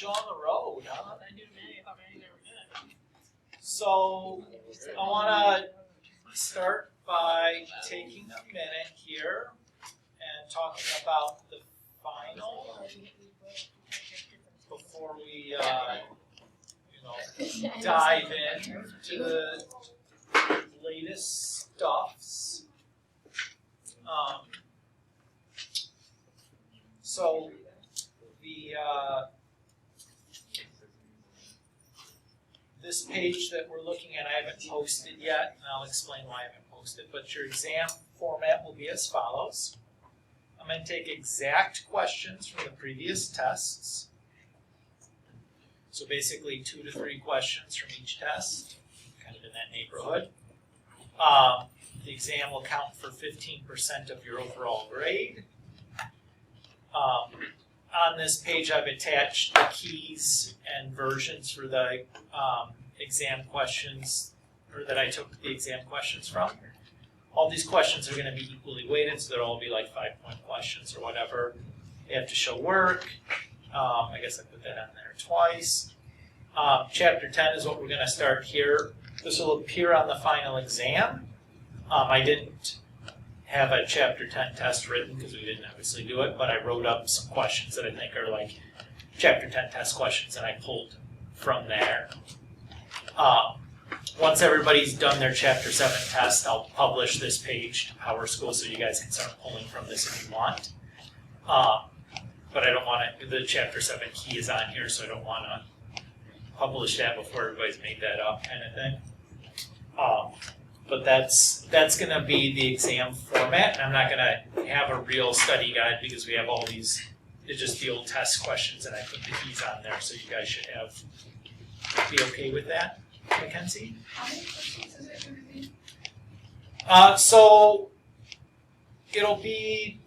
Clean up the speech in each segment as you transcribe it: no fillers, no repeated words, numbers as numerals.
show on the road, huh? So I want to start by taking a minute here and talking about the final before we dive in to the latest stuffs. So the this page that we're looking at, I haven't posted yet, and I'll explain why I haven't posted, but your exam format will be as follows. I'm going to take exact questions from the previous tests. So basically 2 to 3 questions from each test, kind of in that neighborhood. The exam will count for 15% of your overall grade. On this page, I've attached the keys and versions for the exam questions, or that I took the exam questions from. All these questions are going to be equally weighted, so they'll all be like 5-point questions or whatever. They have to show work. I guess I put that on there twice. Chapter 10 is what we're going to start here. This will appear on the final exam. I didn't have a Chapter 10 test written because we didn't obviously do it, but I wrote up some questions that I think are like Chapter 10 test questions, and I pulled from there. Once everybody's done their Chapter 7 test, I'll publish this page to PowerSchool so you guys can start pulling from this if you want. But I don't want to, the Chapter 7 key is on here, so I don't want to publish that before everybody's made that up kind of thing. But that's going to be the exam format, and I'm not going to have a real study guide because we have all these, it's just the old test questions, and I put the keys on there, so you guys should be okay with that, Mackenzie? How many questions is it going to be? So it'll be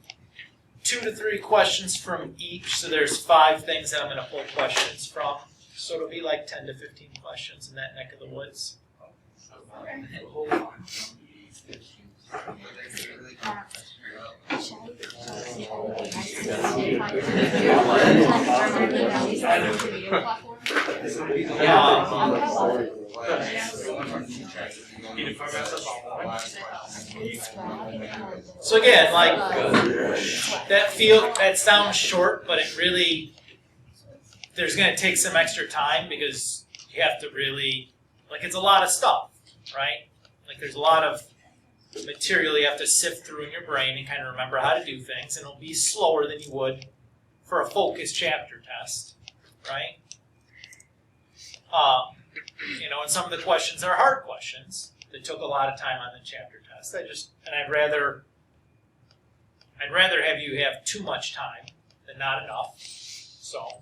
2 to 3 questions from each, so there's 5 things that I'm going to pull questions from. So it'll be like 10 to 15 questions in that neck of the woods. So again, like that sounds short, but it really, there's going to take some extra time because you have to really, like, it's a lot of stuff, right? Like there's a lot of material you have to sift through in your brain and kind of remember how to do things, and it'll be slower than you would for a focused chapter test, right? And some of the questions are hard questions that took a lot of time on the chapter test. I'd rather have you have too much time than not enough. So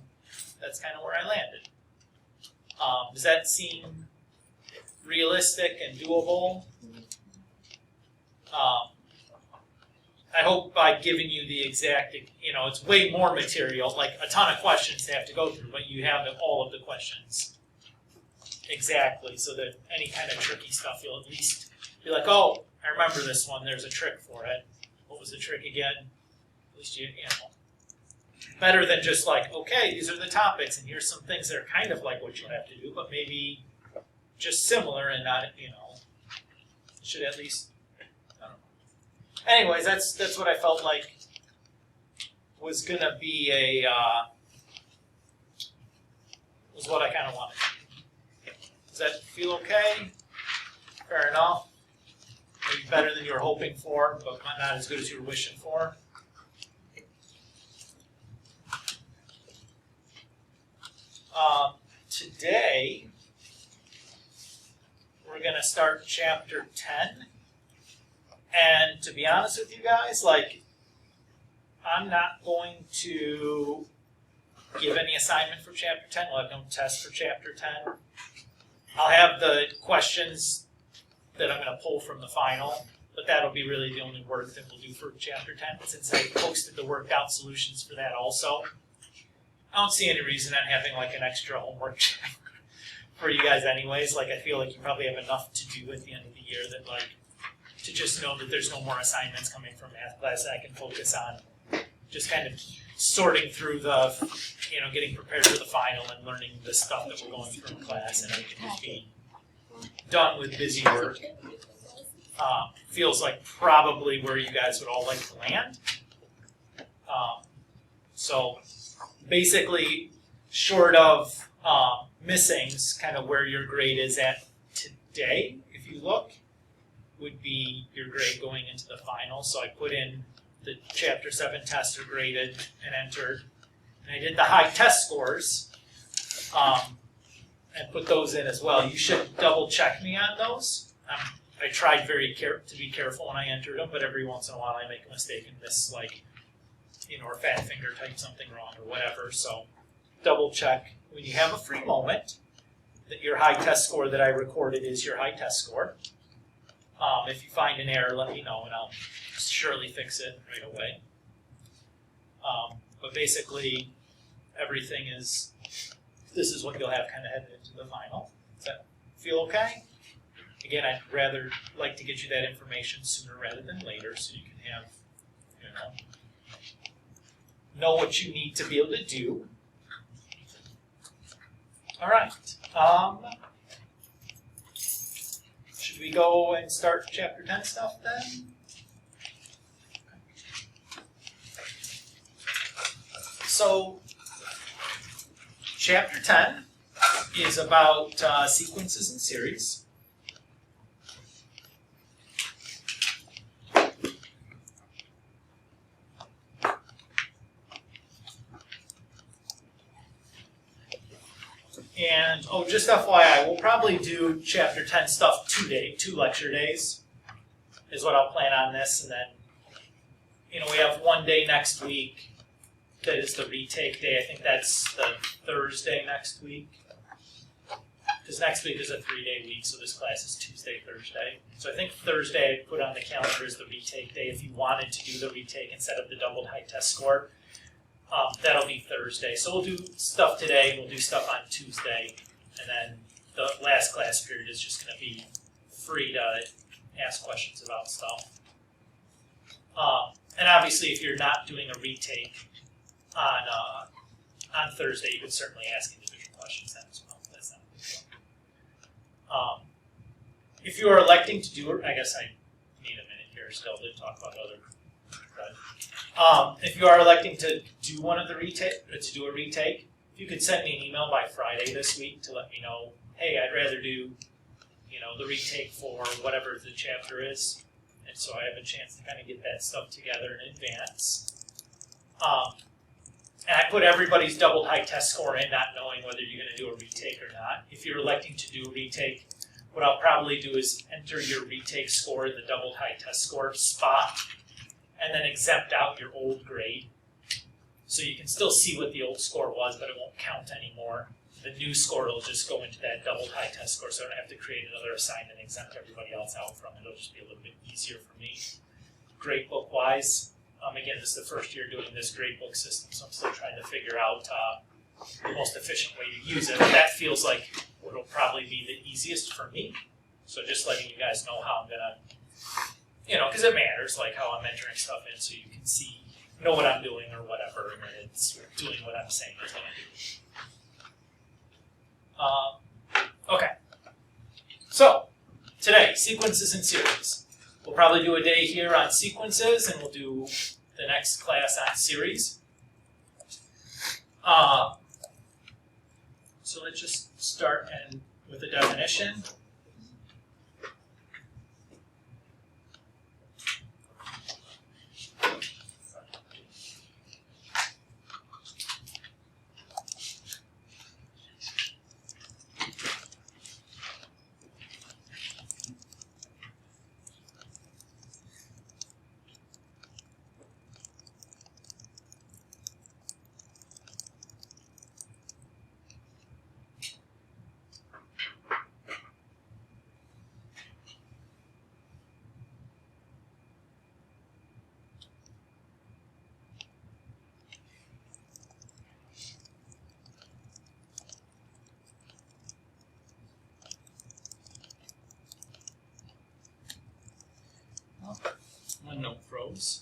that's kind of where I landed. Does that seem realistic and doable? I hope by giving you the exact, it's way more material, like a ton of questions to have to go through, but you have all of the questions exactly, so that any kind of tricky stuff, you'll at least be like, oh, I remember this one, there's a trick for it. What was the trick again? At least you know. Better than just like, okay, these are the topics, and here's some things that are kind of like what you have to do, but maybe just similar and not, should at least, I don't know. Anyways, that's what I felt like was going to be was what I kind of wanted. Does that feel okay? Fair enough. Maybe better than you were hoping for, but not as good as you were wishing for. Today, we're going to start chapter 10. And to be honest with you guys, I'm not going to give any assignment for chapter 10. We'll have no test for chapter 10. I'll have the questions that I'm going to pull from the final, but that'll be really the only work that we'll do for chapter 10, since I posted the worked out solutions for that also. I don't see any reason on having an extra homework for you guys anyways. I feel like you probably have enough to do at the end of the year that to just know that there's no more assignments coming from math class, and I can focus on just kind of sorting through the, getting prepared for the final and learning the stuff that we're going through in class, and I can just be done with busy work. Feels like probably where you guys would all like to land. So basically, short of missings, kind of where your grade is at today, if you look, would be your grade going into the final. So I put in the Chapter 7 tests are graded and entered. And I did the high test scores and put those in as well. You should double check me on those. I tried to be careful when I entered them, but every once in a while I make a mistake and miss, or fat finger type something wrong or whatever. So double check when you have a free moment that your high test score that I recorded is your high test score. If you find an error, let me know and I'll surely fix it right away. But basically, everything this is what you'll have kind of headed into the final. Does that feel okay? Again, I'd rather like to get you that information sooner rather than later so you can have, know what you need to be able to do. All right. Should we go and start Chapter 10 stuff then? So, Chapter 10 is about sequences and series. And, just FYI, we'll probably do Chapter 10 stuff 2 lecture days is what I'll plan on this. And then, we have one day next week that is the retake day. I think that's the Thursday next week. Because next week is a 3-day week, so this class is Tuesday, Thursday. So I think Thursday I put on the calendar is the retake day if you wanted to do the retake instead of the doubled high test score. That'll be Thursday. So we'll do stuff today, we'll do stuff on Tuesday, and then the last class period is just going to be free to ask questions about stuff. And obviously, if you're not doing a retake on Thursday, you could certainly ask individual questions then as well. That's not a big deal. If you are electing to do it, I guess I need a minute here still to talk about other. If you are electing to do a retake, if you could send me an email by Friday this week to let me know, hey, I'd rather do, the retake for whatever the chapter is, and so I have a chance to kind of get that stuff together in advance. And I put everybody's double high test score in, not knowing whether you're going to do a retake or not. If you're electing to do a retake, what I'll probably do is enter your retake score in the double high test score spot, and then exempt out your old grade. So you can still see what the old score was, but it won't count anymore. The new score will just go into that double high test score, so I don't have to create another assignment and exempt everybody else out from it. It'll just be a little bit easier for me. Gradebook-wise, again, this is the first year doing this gradebook system, so I'm still trying to figure out the most efficient way to use it. That feels like what'll probably be the easiest for me. So just letting you guys know how I'm going to, because it matters, like how I'm entering stuff in so you can know what I'm doing or whatever, and it's doing what I'm saying it's going to do. Okay. So, today, sequences and series. We'll probably do a day here on sequences, and we'll do the next class on series. So let's just start with a definition. One note froze.